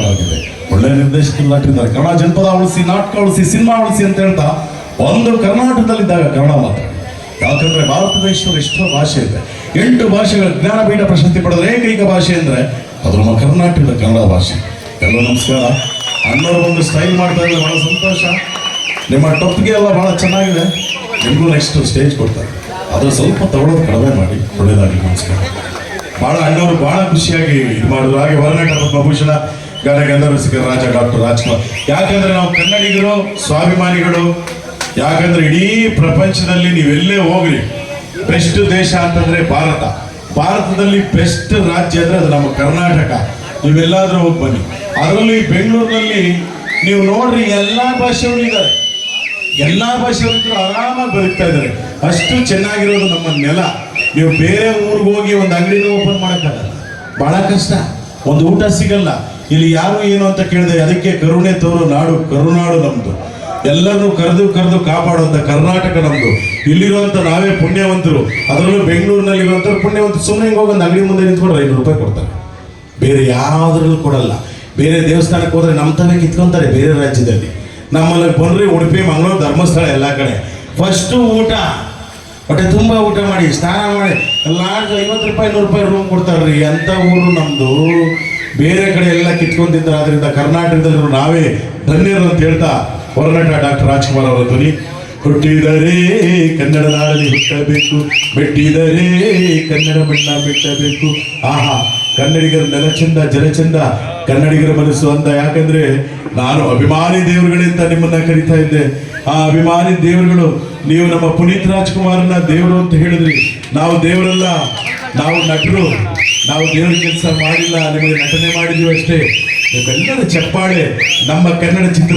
ಆಗಿದೆ. ಒಳ್ಳೆ ನಿರ್ದೇಶಕರು ನಟರಿದ್ದಾರೆ. ಕನ್ನಡ ಜನಪದ ಉಳಿಸಿ, ನಾಟಕ ಉಳಿಸಿ, ಸಿನಿಮಾ ಉಳಿಸಿ ಅಂತ ಹೇಳ್ತಾ ಒಂದು ಕರ್ನಾಟಕದಲ್ಲಿದ್ದಾಗ ಕನ್ನಡ ಮಾತಾಡಿ. ಯಾಕಂದ್ರೆ ಭಾರತ ದೇಶದಲ್ಲಿ ಎಷ್ಟೋ ಭಾಷೆ ಇದೆ. 8 ಭಾಷೆಗಳ ಜ್ಞಾನಪೀಠ ಪ್ರಶಸ್ತಿ ಪಡೆದ ಏಕೈಕ ಭಾಷೆ ಅಂದ್ರೆ ಅದು ನಮ್ಮ ಕರ್ನಾಟಕದ ಕನ್ನಡ ಭಾಷೆ. ಎಲ್ಲ ನಮಸ್ಕಾರ. ಅಣ್ಣವರು ಒಂದು ಸ್ಟೈಲ್ ಮಾಡ್ತಾ ಇದ್ದಾರೆ, ಬಹಳ ಸಂತೋಷ. ನಿಮ್ಮ ಟೊಪ್ಪಿಗೆ ಎಲ್ಲ ಬಹಳ ಚೆನ್ನಾಗಿದೆ. ನಿಮಗೂ ನೆಕ್ಸ್ಟ್ ಸ್ಟೇಜ್ ಕೊಡ್ತಾರೆ, ಅದು ಸ್ವಲ್ಪ ತಗೊಳ್ಳೋದು ಕಡಿಮೆ ಮಾಡಿ. ಒಳ್ಳೆಯದಾಗಲಿ. ನಮಸ್ಕಾರ. ಭಾಳ ಅಣ್ಣವರು ಭಾಳ ಖುಷಿಯಾಗಿ ಇದು ಮಾಡಿದ್ರು. ಹಾಗೆ ಹೊರನಾಟ ಪದ್ಮಭೂಷಣ ಗಾನ ಗಂಧರ್ವ ರಾಜ ಡಾಕ್ಟರ್ ರಾಜ್ಕುಮಾರ್. ಯಾಕಂದ್ರೆ ನಾವು ಕನ್ನಡಿಗರು ಸ್ವಾಭಿಮಾನಿಗಳು. ಯಾಕಂದ್ರೆ ಇಡೀ ಪ್ರಪಂಚದಲ್ಲಿ ನೀವೆಲ್ಲೇ ಹೋಗ್ರಿ, ಬೆಸ್ಟ್ ದೇಶ ಅಂತಂದ್ರೆ ಭಾರತ. ಭಾರತದಲ್ಲಿ ಬೆಸ್ಟ್ ರಾಜ್ಯ ಅಂದ್ರೆ ಅದು ನಮ್ಮ ಕರ್ನಾಟಕ. ನೀವೆಲ್ಲಾದ್ರೂ ಹೋಗಿ ಬನ್ನಿ. ಅದರಲ್ಲೂ ಈ ಬೆಂಗಳೂರಿನಲ್ಲಿ ನೀವು ನೋಡ್ರಿ, ಎಲ್ಲಾ ಭಾಷೆಯವರಿದ್ದಾರೆ. ಎಲ್ಲಾ ಭಾಷೆಯವರಿದ್ರು ಆರಾಮಾಗಿ ಬದುಕ್ತಾ ಇದ್ದಾರೆ. ಅಷ್ಟು ಚೆನ್ನಾಗಿರೋದು ನಮ್ಮ ನೆಲ. ನೀವು ಬೇರೆ ಊರಿಗೆ ಹೋಗಿ ಒಂದು ಅಂಗಡಿನ ಓಪನ್ ಮಾಡೋಕ್ಕಾಗಲ್ಲ, ಬಹಳ ಕಷ್ಟ. ಒಂದು ಊಟ ಸಿಗಲ್ಲ. ಇಲ್ಲಿ ಯಾರು ಏನು ಅಂತ ಕೇಳಿದೆ, ಅದಕ್ಕೆ ಕರುಣೆ ತೋರು ನಾಡು ಕರುನಾಡು ನಮ್ದು. ಎಲ್ಲರನ್ನೂ ಕರೆದು ಕಾಪಾಡುವಂಥ ಕರ್ನಾಟಕ ನಮ್ದು. ಇಲ್ಲಿರುವಂಥ ನಾವೇ ಪುಣ್ಯವಂತರು. ಅದರಲ್ಲೂ ಬೆಂಗಳೂರಿನಲ್ಲಿ ಇರುವಂಥವ್ರು ಪುಣ್ಯವಂತರು. ಸುಮ್ಮನೆ ಹೋಗಿ ಒಂದು ಅಂಗಡಿ ಮುಂದೆ ನಿಂತ್ಕೊಂಡ್ರೆ 500 ರೂಪಾಯಿ ಕೊಡ್ತಾರೆ. ಬೇರೆ ಯಾವುದ್ರಲ್ಲೂ ಕೊಡಲ್ಲ. ಬೇರೆ ದೇವಸ್ಥಾನಕ್ಕೆ ಹೋದ್ರೆ ನಮ್ಮ ತಾವೇ ಕಿತ್ಕೊಂತಾರೆ ಬೇರೆ ರಾಜ್ಯದಲ್ಲಿ. ನಮ್ಮಲ್ಲಿ ಬಂದ್ರೆ ಉಡುಪಿ, ಮಂಗಳೂರು, ಧರ್ಮಸ್ಥಳ ಎಲ್ಲ ಕಡೆ ಫಸ್ಟು ಊಟ, ಹೊಟ್ಟೆ ತುಂಬ ಊಟ ಮಾಡಿ, ಸ್ನಾನ ಮಾಡಿ, ಲಾಡ್ಜ್ 50 ರೂಪಾಯಿ 100 ರೂಪಾಯಿ ರೂಮ್ ಕೊಡ್ತಾರ್ರಿ. ಅಂಥ ಊರು ನಮ್ಮದು. ಬೇರೆ ಕಡೆ ಎಲ್ಲ ಕಿತ್ಕೊಂತಿದ್ದಾರೆ. ಅದರಿಂದ ಕರ್ನಾಟಕದಲ್ಲಿರೋ ನಾವೇ ಧನ್ಯರು ಅಂತ ಹೇಳ್ತಾ ಹೊರನಟ ಡಾಕ್ಟರ್ ರಾಜ್ಕುಮಾರ್ ಅವರ ಧ್ವನಿ. ಹುಟ್ಟಿದರೆ ಕನ್ನಡ ನಾಡಲ್ಲಿ ಹುಟ್ಟಬೇಕು, ಮೆಟ್ಟಿದರೆ ಕನ್ನಡ ಮಣ್ಣ ಮೆಟ್ಟಬೇಕು. ಆಹಾ, ಕನ್ನಡಿಗರ ನೆಲ ಚಂದ, ಜಲ ಚಂದ, ಕನ್ನಡಿಗರ ಮನಸ್ಸು ಅಂದ. ಯಾಕಂದ್ರೆ ನಾನು ಅಭಿಮಾನಿ ದೇವರುಗಳಿಂದ ನಿಮ್ಮನ್ನ ಕರಿತಾ ಇದ್ದೆ. ಆ ಅಭಿಮಾನಿ ದೇವರುಗಳು ನೀವು ನಮ್ಮ ಪುನೀತ್ ರಾಜ್ಕುಮಾರ್ನ ದೇವರು ಅಂತ ಹೇಳಿದ್ರಿ. ನಾವು ದೇವರಲ್ಲ, ನಾವು ನಟರು. ನಾವು ದೇವರ ಕೆಲಸ ಮಾಡಿಲ್ಲ, ನಿಮಗೆ ನಟನೆ ಮಾಡಿದೀವಿ ಅಷ್ಟೇ. ನಿಮ್ಮೆಲ್ಲರ ಚಪ್ಪಾಳೆ ನಮ್ಮ ಕನ್ನಡ ಚಿತ್ರ